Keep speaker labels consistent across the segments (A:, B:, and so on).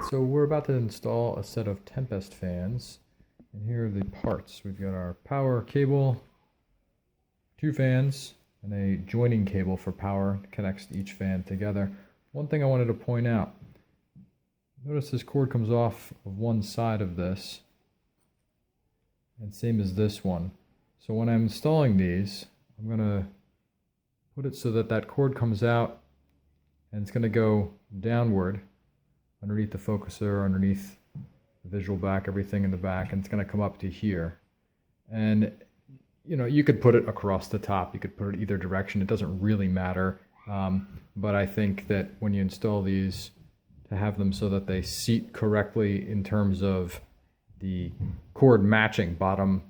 A: So we're about to install a set of Tempest fans, and here are the parts. We've got our power cable, two fans, and a joining cable for power that connects each fan together. One thing I wanted to point out, notice this cord comes off of one side of this, and same as this one. So when I'm installing these, I'm going to put it so that that cord comes out, and it's going to go downward underneath the focuser, underneath the visual back, everything in the back, and it's going to come up to here. And you know, you could put it across the top, you could put it either direction, it doesn't really matter. But I think that when you install these, to have them so that they seat correctly in terms of the cord matching bottom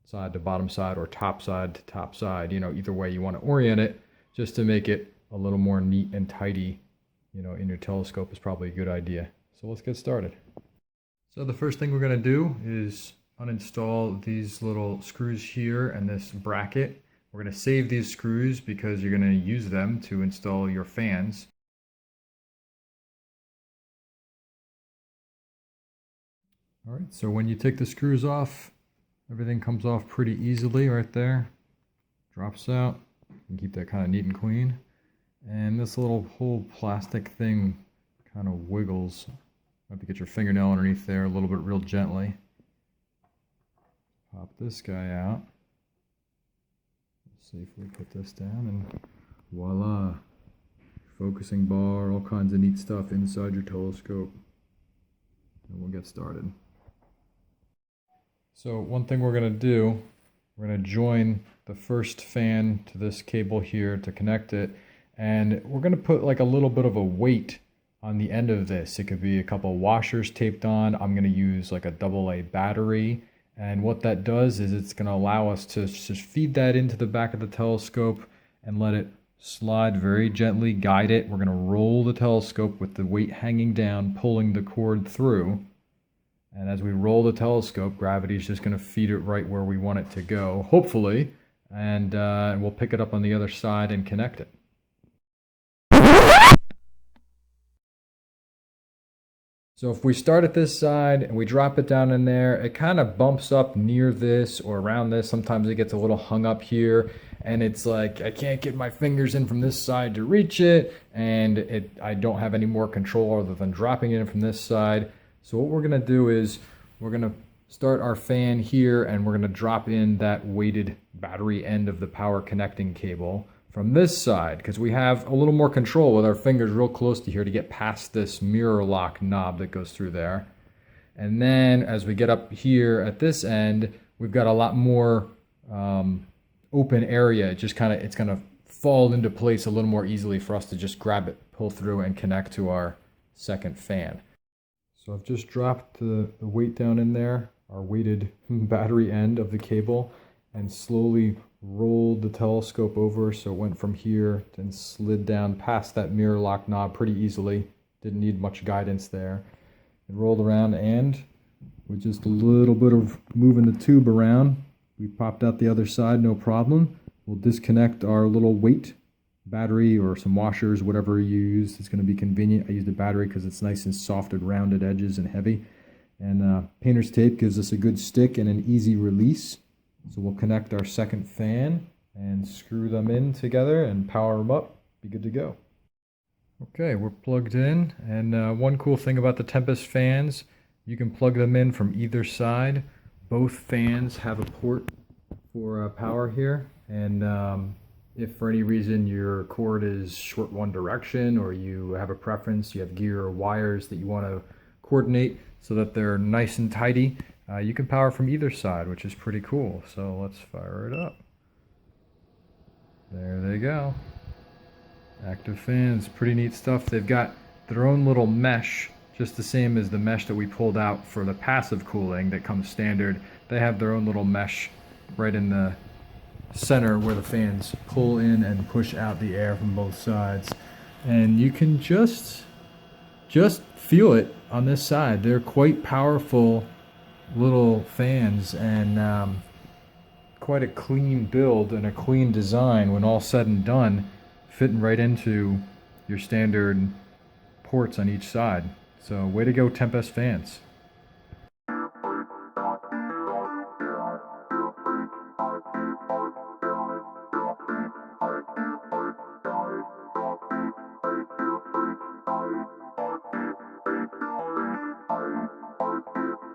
A: side to bottom side or top side to top side, you know, either way you want to orient it, just to make it a little more neat and tidy, you know, in your telescope is probably a good idea. So let's get started. So the first thing we're going to do is uninstall these little screws here and this bracket. We're going to save these screws because you're going to use them to install your fans. All right, so when you take the screws off, everything comes off pretty easily right there. Drops out. You can keep that kind of neat and clean. And this little whole plastic thing kind of wiggles. You have to get your fingernail underneath there a little bit real gently. Pop this guy out. Safely put this down and voila. Focusing bar, all kinds of neat stuff inside your telescope. And we'll get started. So one thing we're going to do, we're going to join the first fan to this cable here to connect it. And we're going to put like a little bit of a weight on the end of this. It could be a couple washers taped on. I'm going to use like a AA battery. And what that does is it's going to allow us to just feed that into the back of the telescope and let it slide very gently, guide it. We're going to roll the telescope with the weight hanging down, pulling the cord through. And as we roll the telescope, gravity is just going to feed it right where we want it to go, hopefully. And we'll pick it up on the other side and connect it. So if we start at this side and we drop it down in there, it kind of bumps up near this or around this. Sometimes it gets a little hung up here and it's like I can't get my fingers in from this side to reach it, and I don't have any more control other than dropping it in from this side. So what we're going to do is we're going to start our fan here and we're going to drop in that weighted battery end of the power connecting cable from this side, because we have a little more control with our fingers real close to here to get past this mirror lock knob that goes through there. And then as we get up here at this end, we've got a lot more open area. It's going to fall into place a little more easily for us to just grab it, pull through, and connect to our second fan. So I've just dropped the weight down in there, our weighted battery end of the cable, and slowly rolled the telescope over so it went from here and slid down past that mirror lock knob pretty easily. Didn't need much guidance there. It rolled around, and with just a little bit of moving the tube around, we popped out the other side, no problem. We'll disconnect our little weight battery or some washers, whatever you use. It's going to be convenient. I used a battery because it's nice and soft at rounded edges and heavy. And painter's tape gives us a good stick and an easy release. So we'll connect our second fan and screw them in together and power them up. Be good to go. Okay, we're plugged in, and one cool thing about the Tempest fans, you can plug them in from either side. Both fans have a port for power here, and if for any reason your cord is short one direction or you have a preference, you have gear or wires that you want to coordinate so that they're nice and tidy, you can power from either side, which is pretty cool. So let's fire it up. There they go. Active fans, pretty neat stuff. They've got their own little mesh, just the same as the mesh that we pulled out for the passive cooling that comes standard. They have their own little mesh right in the center where the fans pull in and push out the air from both sides. And you can just feel it on this side. They're quite powerful little fans, and quite a clean build and a clean design when all said and done, fitting right into your standard ports on each side. So way to go, Tempest fans.